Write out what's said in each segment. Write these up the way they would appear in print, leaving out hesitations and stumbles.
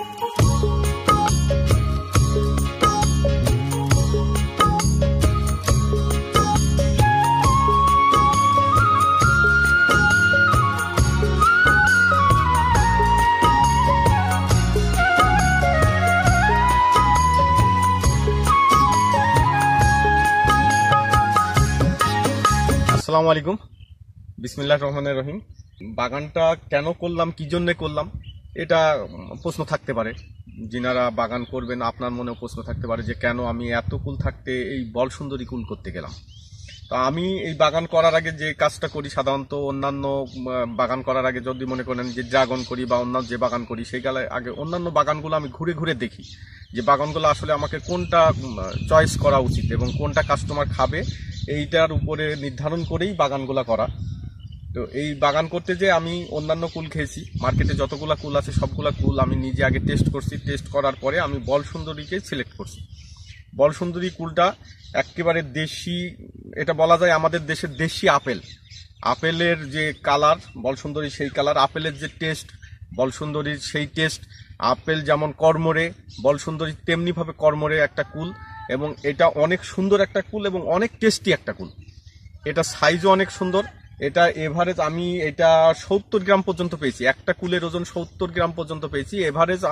আসসালামু আলাইকুম, বিসমিল্লাহির রহমানির রহিম। বাগানটা কেন করলাম, কি জন্য করলাম, এটা প্রশ্ন থাকতে পারে। যিনারা বাগান করবেন আপনার মনেও প্রশ্ন থাকতে পারে যে কেন আমি এত কুল থাকতে এই বল সুন্দরী কুল করতে গেলাম। তো আমি এই বাগান করার আগে যে কাজটা করি, সাধারণত অন্যান্য বাগান করার আগে যদি মনে করেন যে ড্রাগন করি বা অন্যান্য যে বাগান করি, সেই কালে আগে অন্যান্য বাগানগুলো আমি ঘুরে ঘুরে দেখি যে বাগানগুলো আসলে আমাকে কোনটা চয়েস করা উচিত এবং কোনটা কাস্টমার খাবে, এইটার উপরে নির্ধারণ করেই বাগানগুলা করা। তো এই বাগান করতে যে আমি অন্যান্য কুল খেয়েছি, মার্কেটে যতগুলা কুল আছে সবগুলা কুল আমি নিজে আগে টেস্ট করছি। টেস্ট করার পরে আমি বল সুন্দরীকে সিলেক্ট করছি। বল সুন্দরী কুলটা একেবারে দেশি, এটা বলা যায় আমাদের দেশের দেশি আপেল। আপেলের যে কালার বল সুন্দরী সেই কালার, আপেলের যে টেস্ট বল সুন্দরীর সেই টেস্ট। আপেল যেমন কর্মরে, বল সুন্দরী তেমনিভাবে কর্মরে একটা কুল, এবং এটা অনেক সুন্দর একটা কুল এবং অনেক টেস্টি একটা কুল। এটা সাইজও অনেক সুন্দর। এটা এভারেজ আমি এটা 70 গ্রাম পর্যন্ত পেয়েছি। একটা কুলের ওজন 70 গ্রাম পর্যন্ত পেয়েছি। এভারেজ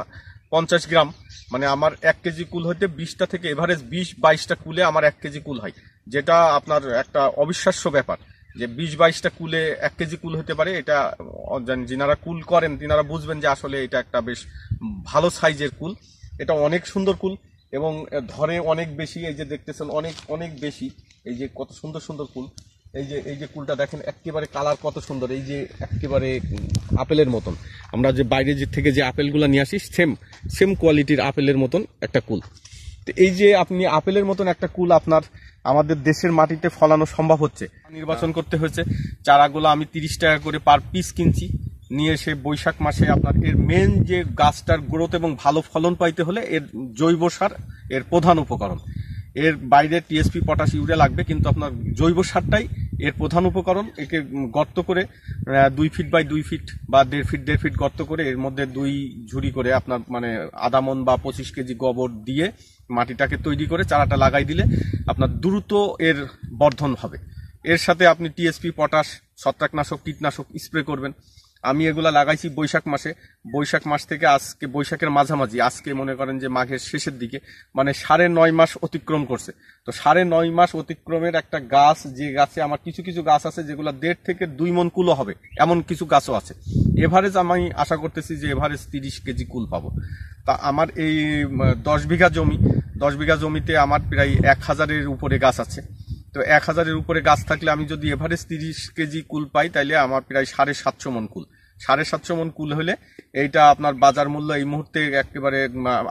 50 গ্রাম, মানে আমার 1 কেজি কুল হইতে 20টা থেকে এভারেজ 20-22টা কুলে আমার 1 কেজি কুল হয়, যেটা আপনার একটা অবিশ্বাস্য ব্যাপার যে 20-22টা কুলে 1 কেজি কুল হতে পারে। এটা যিনারা কুল করেন তিনারা বুঝবেন যে আসলে এটা একটা বেশ ভালো সাইজের কুল। এটা অনেক সুন্দর কুল এবং ধরে অনেক বেশি। এই যে দেখতেছেন অনেক অনেক বেশি, এই যে কত সুন্দর সুন্দর কুল। এই যে কুলটা দেখেন একেবারে কালার কত সুন্দর, এই যে একেবারে আপেলের মতন। আমরা যে বাইরে থেকে যে আপেলগুলো নিয়ে আসি সেম কোয়ালিটির আপেলের মতন একটা কুল। তো এই যে আপনি আপেলের মতন একটা কুল আপনার আমাদের দেশের মাটিতে ফলানো সম্ভব হচ্ছে। নির্বাচন করতে হয়েছে। চারাগুলো আমি 30 টাকা করে পার পিস কিনছি, নিয়ে এসে বৈশাখ মাসে আপনার এর মেন যে গাছটার গ্রোথ এবং ভালো ফলন পাইতে হলে এর জৈব সার এর প্রধান উপকরণ। এর বাইরে টিএসপি, পটাশ, ইউরিয়া লাগবে, কিন্তু আপনার জৈব সারটাই এর প্রধান উপকরণ। একে গর্ত করে 2 ফিট বাই 2 ফিট বা 1.5 ফিট গর্ত করে এর মধ্যে 2 ঝুড়ি করে আপনার মানে আধা মণ বা 25 কেজি গোবর দিয়ে মাটিটাকে তৈরি করে চারাটা লাগাই দিলে আপনার দ্রুত এর বর্ধন হবে। এর সাথে আপনি টিএসপি, পটাশ, ছত্রাকনাশক, কীটনাশক স্প্রে করবেন। আমি এগুলা লাগাইছি বৈশাখ মাসে। বৈশাখ মাস থেকে আজকে বৈশাখের মাঝামাঝি, আজকে মনে করেন যে মাঘের শেষের দিকে, মানে 9.5 মাস অতিক্রম করছে। তো 9.5 মাস অতিক্রমের একটা গাছ, যে গাছে আমার কিছু কিছু গাছ আছে যেগুলো 1.5 থেকে 2 মণ কুলও হবে, এমন কিছু গাছও আছে। এভারেজ আমি আশা করতেছি যে এভারেজ 30 কেজি কুল পাবো। তা আমার এই 10 বিঘা জমিতে আমার প্রায় 1000-এর উপরে গাছ আছে। তো 1000-এর উপরে গাছ থাকলে আমি যদি এভারেজ 30 কেজি কুল পাই, তাইলে আমার প্রায় 750 মণ কুল। 750 মণ কুল হলে এইটা আপনার বাজার মূল্য এই মুহূর্তে একেবারে,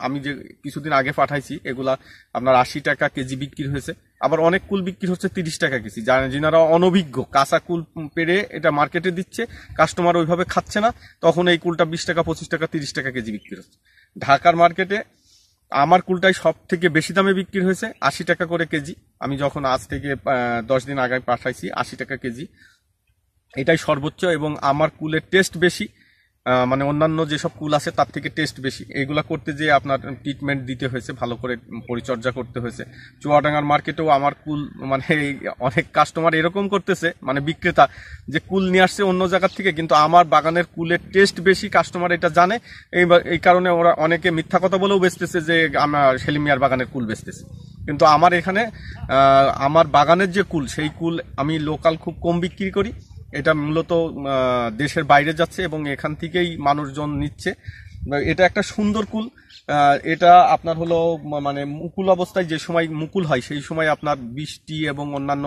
আমি যে কিছুদিন আগে পাঠাইছি এগুলা আপনার 80 টাকা কেজি বিক্রি হয়েছে। আবার অনেক কুল বিক্রি হচ্ছে 30 টাকা কেজি। যিনারা অনভিজ্ঞ, কাঁচা কুল পেরে এটা মার্কেটে দিচ্ছে, কাস্টমার ওইভাবে খাচ্ছে না, তখন এই কুলটা 20 টাকা, 25 টাকা, 30 টাকা কেজি বিক্রি হচ্ছে। ঢাকার মার্কেটে আমার কুলটাই সব থেকে বেশি দামে বিক্রি হয়েছে, 80 টাকা করে কেজি। আমি যখন আজ থেকে 10 দিন আগে পাঠাইছি, 80 টাকা কেজি, এটাই সর্বোচ্চ। এবং আমার কুলের টেস্ট বেশি, মানে অন্যান্য যেসব কুল আছে তার থেকে টেস্ট বেশি। এগুলা করতে যে আপনার ট্রিটমেন্ট দিতে হয়েছে, ভালো করে পরিচর্যা করতে হয়েছে। চুয়াডাঙ্গার মার্কেটেও আমার কুল, মানে অনেক কাস্টমার এরকম করতেছে, মানে বিক্রেতা, যে কুল নিয়ে আসছে অন্য জায়গার থেকে, কিন্তু আমার বাগানের কুলের টেস্ট বেশি, কাস্টমার এটা জানে। এই কারণে ওরা অনেকে মিথ্যা কথা বলেও বেচতেছে যে আমার সেলিম মিয়ার বাগানের কুল বেচতেছে। কিন্তু আমার এখানে আমার বাগানের যে কুল, সেই কুল আমি লোকাল খুব কম বিক্রি করি। এটা মূলত দেশের বাইরে যাচ্ছে এবং এখান থেকেই মানুষজন নিচ্ছে। এটা একটা সুন্দর কুল। এটা আপনার হলো মানে মুকুল অবস্থায়, যে সময় মুকুল হয় সেই সময় আপনার বৃষ্টি এবং অন্যান্য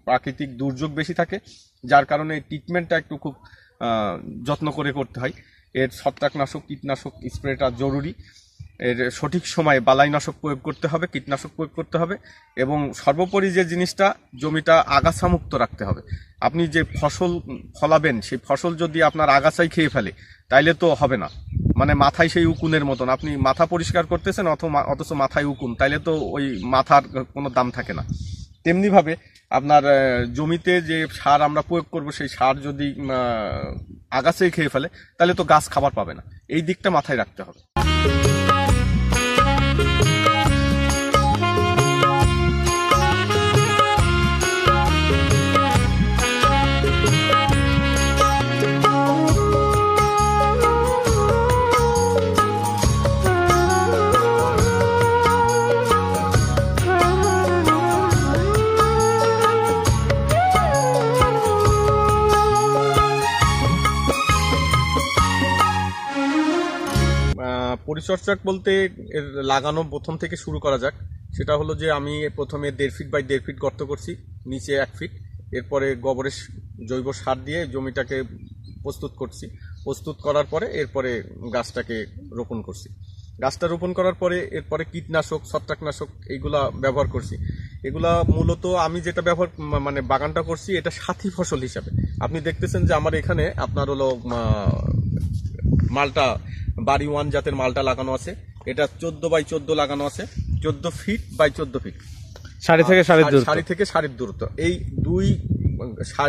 প্রাকৃতিক দুর্যোগ বেশি থাকে, যার কারণে ট্রিটমেন্টটা একটু খুব যত্ন করে করতে হয়। এর ছত্রাকনাশক, কীটনাশক স্প্রেটা জরুরি। এর সঠিক সময়ে বালাইনাশক প্রয়োগ করতে হবে, কীটনাশক প্রয়োগ করতে হবে, এবং সর্বোপরি যে জিনিসটা, জমিটা আগাছামুক্ত রাখতে হবে। আপনি যে ফসল ফলাবেন সেই ফসল যদি আপনার আগাছাই খেয়ে ফেলে তাইলে তো হবে না। মানে মাথায় সেই উকুনের মতন, আপনি মাথা পরিষ্কার করতেছেন অথচ মাথায় উকুন, তাইলে তো ওই মাথার কোনো দাম থাকে না। তেমনিভাবে আপনার জমিতে যে সার আমরা প্রয়োগ করব সেই সার যদি আগাছাই খেয়ে ফেলে তাহলে তো গাছ খাবার পাবে না, এই দিকটা মাথায় রাখতে হবে। পরিচর্যা বলতে এর লাগানো প্রথম থেকে শুরু করা যাক। সেটা হলো যে আমি প্রথমে 1.5 ফিট বাই 1.5 ফিট গর্ত করছি, নিচে 1 ফিট। এরপরে গোবরের জৈব সার দিয়ে জমিটাকে প্রস্তুত করছি। প্রস্তুত করার পরে এরপরে গাছটাকে রোপণ করছি। গাছটা রোপণ করার পরে এরপরে কীটনাশক, ছত্রাকনাশক এইগুলা ব্যবহার করছি। এগুলা মূলত আমি যেটা ব্যবহার মানে বাগানটা করছি এটা সাথী ফসল হিসাবে। আপনি দেখতেছেন যে আমার এখানে আপনার হলো মালটা বাড়ি 1 জাতের মালটা লাগানো আছে। এটা 14 বাই 14 লাগানো আছে, 14 ফিট বাই 14 ফিট, সারি থেকে সারির দূরত্ব। এই দুই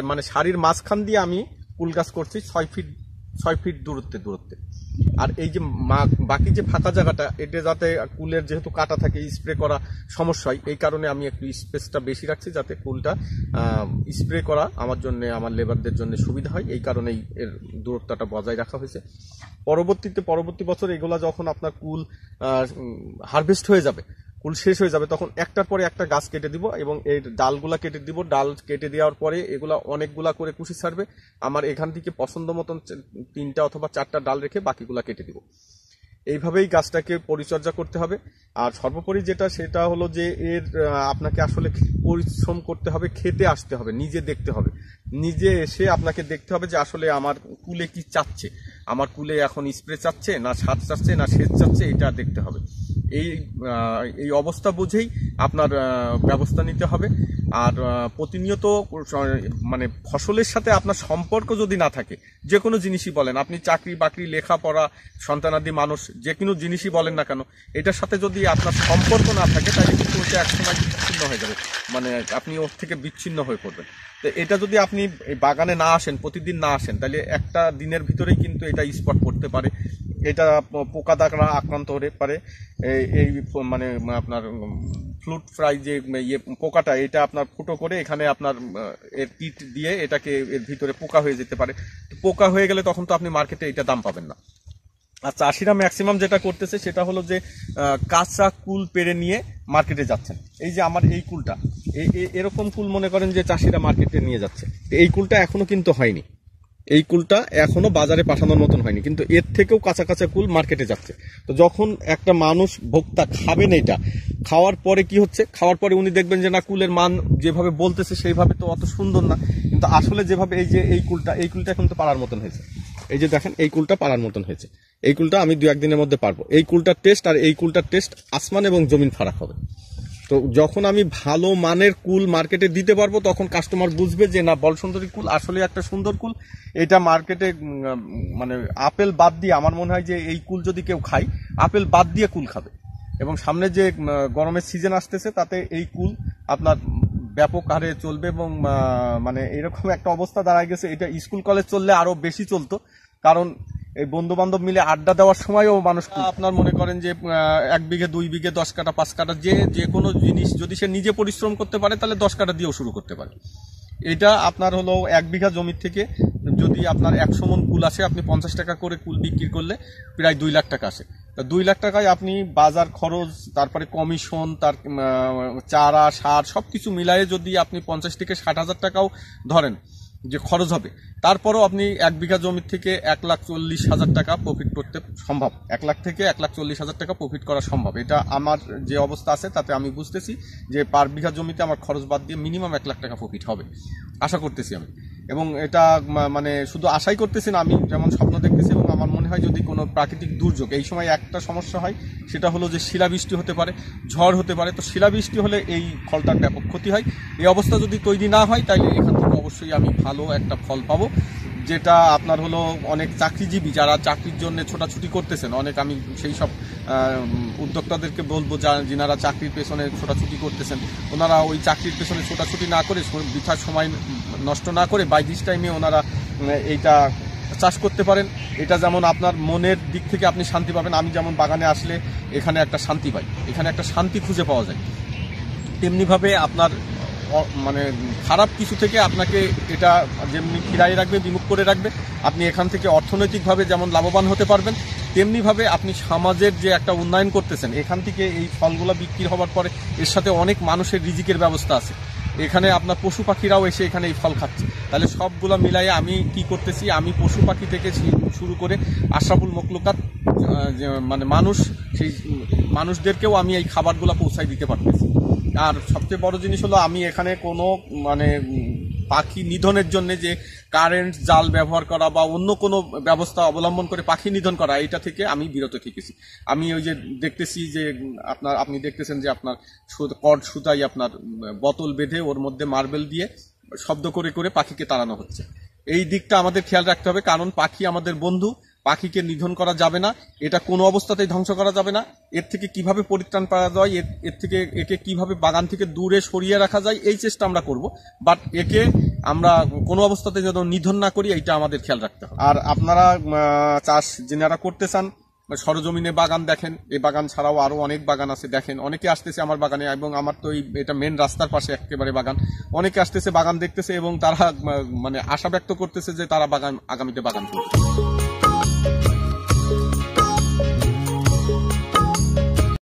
মানে সারির মাঝখান দিয়ে আমি কুল গাছ করছি 6 ফিট দূরত্বে। আর এই যে বাকি যে ফাঁকা জায়গাটা, এটা যাতে কুলের যেহেতু কাটা থাকে স্প্রে করা সমস্যা হয়, এই কারণে আমি একটু স্পেসটা বেশি রাখছি যাতে কুলটা স্প্রে করা আমার জন্য, আমার লেবারদের জন্য সুবিধা হয়। এই কারণেই এর দূরত্বটা বজায় রাখা হয়েছে। পরবর্তী বছর এগুলা যখন আপনার কুল হারভেস্ট হয়ে যাবে, কুল শেষ হয়ে যাবে, তখন একটার পরে একটা গাছ কেটে দিব এবং এই ডালগুলা কেটে দিব। ডাল কেটে দেওয়ার পরে এগুলা অনেকগুলা করে কুশি ছাড়বে। আমার এখান থেকে পছন্দ মতন 3টা অথবা 4টা ডাল রেখে বাকিগুলা কেটে দিব। এইভাবেই গাছটাকে পরিচর্যা করতে হবে। আর সর্বোপরি সেটা হলো যে এর আপনাকে আসলে পরিশ্রম করতে হবে, খেতে আসতে হবে, নিজে দেখতে হবে। নিজে এসে আপনাকে দেখতে হবে যে আসলে আমার কুলে কি চাচ্ছে, আমার কুলে এখন স্প্রে চাচ্ছে না সার চাচ্ছে না সেচ চাচ্ছে, এটা দেখতে হবে। এই অবস্থা বুঝেই আপনার ব্যবস্থা নিতে হবে। আর প্রতিনিয়ত মানে ফসলের সাথে আপনার সম্পর্ক যদি না থাকে, যে কোনো জিনিসই বলেন, আপনি চাকরি বাকরি, লেখাপড়া, সন্তানাদি মানুষ, যে কোনো জিনিসই বলেন না কেন, এটার সাথে যদি আপনার সম্পর্ক না থাকে তাহলে কিন্তু ওটা একসময় বিচ্ছিন্ন হয়ে যাবে, মানে আপনি ওর থেকে বিচ্ছিন্ন হয়ে পড়বেন। তো এটা যদি আপনি এই বাগানে না আসেন, প্রতিদিন না আসেন, তাহলে একটা দিনের ভিতরেই কিন্তু এটা স্পট করতে পারে, এটা পোকা দাগরা আক্রান্ত হতে পারে। এই মানে আপনার ফ্লুট ফ্রাই যে পোকাটা, এটা আপনার ফুটো করে এখানে আপনার এর কিট দিয়ে এটাকে এর ভিতরে পোকা হয়ে যেতে পারে। পোকা হয়ে গেলে তখন তো আপনি মার্কেটে এটা দাম পাবেন না। আর চাষিরা ম্যাক্সিমাম যেটা করতেছে সেটা হলো যে কাঁচা কুল পেড়ে নিয়ে মার্কেটে যাচ্ছেন। এই যে আমার এই কুলটা, এরকম কুল মনে করেন যে চাষিরা মার্কেটে নিয়ে যাচ্ছে। এই কুলটা এখনো কিন্তু হয়নি, এই কুলটা এখনো বাজারে পাঠানোর মতন হয়নি, কিন্তু এর থেকেও কাঁচা কাঁচা কুল মার্কেটে যাচ্ছে। তো যখন একটা মানুষ ভোক্তা খাবেন, এটা খাওয়ার পরে কি হচ্ছে, খাওয়ার পরে উনি দেখবেন যে না, কুলের মান যেভাবে বলতেছে সেইভাবে তো অত সুন্দর না, কিন্তু আসলে যেভাবে এই যে এই কুলটা এখন তো পাড়ার মতন হয়েছে। এই যে দেখেন, এই কুলটা পাড়ার মতন হয়েছে। এই কুলটা আমি 2-1 দিনের মধ্যে পারবো। এই কুলটার টেস্ট আর এই কুলটার টেস্ট আসমান এবং জমিন ফারাক হবে। তো যখন আমি ভালো মানের কুল মার্কেটে দিতে পারবো, তখন কাস্টমার বুঝবে যে না, বলসুন্দরী কুল আসলে একটা সুন্দর কুল। এটা মার্কেটে মানে আপেল বাদ দিয়ে, আমার মনে হয় যে এই কুল যদি কেউ খায়, আপেল বাদ দিয়ে কুল খাবে। এবং সামনে যে গরমের সিজন আসতেছে, তাতে এই কুল আপনার ব্যাপক হারে চলবে। এবং মানে এরকম একটা অবস্থা দাঁড়ায় গেছে, এটা স্কুল কলেজ চললে আরো বেশি চলতো, কারণ এই বন্ধু বান্ধব মিলে আড্ডা দেওয়ার সময়ও মানুষ আপনার মনে করেন যে 1 বিঘে 2 বিঘে 10 কাঠা 5 কাঠা যে কোনো জিনিস যদি সে নিজে পরিশ্রম করতে পারে, তাহলে 10 কাঠা দিয়েও শুরু করতে পারে। এটা আপনার হলো 1 বিঘা জমির থেকে যদি আপনার 100 মন কুল আসে, আপনি 50 টাকা করে কুল বিক্রি করলে প্রায় 2 লাখ টাকা আসে। 2 লাখ টাকায় আপনি বাজার খরচ, তারপরে কমিশন, তার চারা, সার সবকিছু মিলায়ে যদি আপনি 50 থেকে 60 হাজার টাকাও ধরেন যে খরচ হবে, তারপরও আপনি 1 বিঘা জমির থেকে 1,40,000 টাকা প্রফিট করতে সম্ভব। 1 লাখ থেকে 1,40,000 টাকা প্রফিট করা সম্ভব। এটা আমার যে অবস্থা আছে তাতে আমি বুঝতেছি যে পার বিঘা জমিতে আমার খরচ বাদ দিয়ে মিনিমাম 1 লাখ টাকা প্রফিট হবে, আশা করতেছি আমি। এবং এটা মানে শুধু আশাই করতেছি না, আমি যেমন স্বপ্ন দেখতেছি। এবং আমার মনে হয় যদি কোনো প্রাকৃতিক দুর্যোগ, এই সময় একটা সমস্যা হয়, সেটা হলো যে শিলাবৃষ্টি হতে পারে, ঝড় হতে পারে। তো শিলাবৃষ্টি হলে এই ফলটার ব্যাপক ক্ষতি হয়। এই অবস্থা যদি তৈরি না হয়, তাহলে এখান থেকে অবশ্যই আমি ভালো একটা ফল পাবো। যেটা আপনার হলো অনেক চাকরিজীবী যারা চাকরির জন্য ছোটাছুটি করতেছেন, অনেক আমি সেই সব উদ্যোক্তাদেরকে বলবো যিনারা চাকরির পেছনে ছোটাছুটি করতেছেন, ওনারা ওই চাকরির পেছনে ছোটাছুটি না করে বৃথা সময় নষ্ট না করে বাই দিস টাইমে ওনারা এইটা চাষ করতে পারেন। এটা যেমন আপনার মনের দিক থেকে আপনি শান্তি পাবেন। আমি যেমন বাগানে আসলে এখানে একটা শান্তি পাই, এখানে একটা শান্তি খুঁজে পাওয়া যায়, তেমনিভাবে আপনার মানে খারাপ কিছু থেকে আপনাকে এটা যেমনি ফিরাই রাখবে, বিমুখ করে রাখবে। আপনি এখান থেকে অর্থনৈতিকভাবে যেমন লাভবান হতে পারবেন, তেমনিভাবে আপনি সমাজের যে একটা উন্নয়ন করতেছেন, এখান থেকে এই ফলগুলো বিক্রি হওয়ার পরে এর সাথে অনেক মানুষের রিজিকের ব্যবস্থা আছে। এখানে আপনার পশু পাখিরাও এসে এখানে এই ফল খাচ্ছে। তাহলে সবগুলো মিলাই আমি কি করতেছি, আমি পশু পাখি থেকে শুরু করে আশরাফুল মখলুকাত মানে মানুষ, সেই মানুষদেরকেও আমি এই খাবারগুলো পৌঁছায় দিতে পারতেছি। আর সবচেয়ে বড় জিনিস হলো আমি এখানে কোনো মানে পাখি নিধনের জন্য যে কারেন্ট জাল ব্যবহার করা বা অন্য কোনো ব্যবস্থা অবলম্বন করে পাখি নিধন করা, এটা থেকে আমি বিরত থেকেছি। আমি ওই যে দেখতেছি যে আপনি দেখতেছেন যে আপনার কর্ড সুতাই আপনার বোতল বেঁধে ওর মধ্যে মার্বেল দিয়ে শব্দ করে করে পাখিকে তাড়ানো হচ্ছে। এই দিকটা আমাদের খেয়াল রাখতে হবে, কারণ পাখি আমাদের বন্ধু, পাখিকে নিধন করা যাবে না, এটা কোনো অবস্থাতেই ধ্বংস করা যাবে না। এর থেকে কিভাবে পরিত্রাণ পাওয়া যায়, এর থেকে একে কিভাবে বাগান থেকে দূরে সরিয়ে রাখা যায়, এই চেষ্টা আমরা করব। বাট একে আমরা কোনো অবস্থাতে যেন নিধন না করি, এইটা আমাদের খেয়াল রাখতে হবে। আর আপনারা চাষ যারা করতে চান, সরজমিনে বাগান দেখেন, এই বাগান ছাড়াও আরো অনেক বাগান আছে, দেখেন অনেকে আসতেছে আমার বাগানে, এবং আমার তো এটা মেন রাস্তার পাশে একেবারে বাগান, অনেকে আসতেছে বাগান দেখতেছে এবং তারা মানে আশা ব্যক্ত করতেছে যে তারা বাগান আগামীতে বাগান করবে।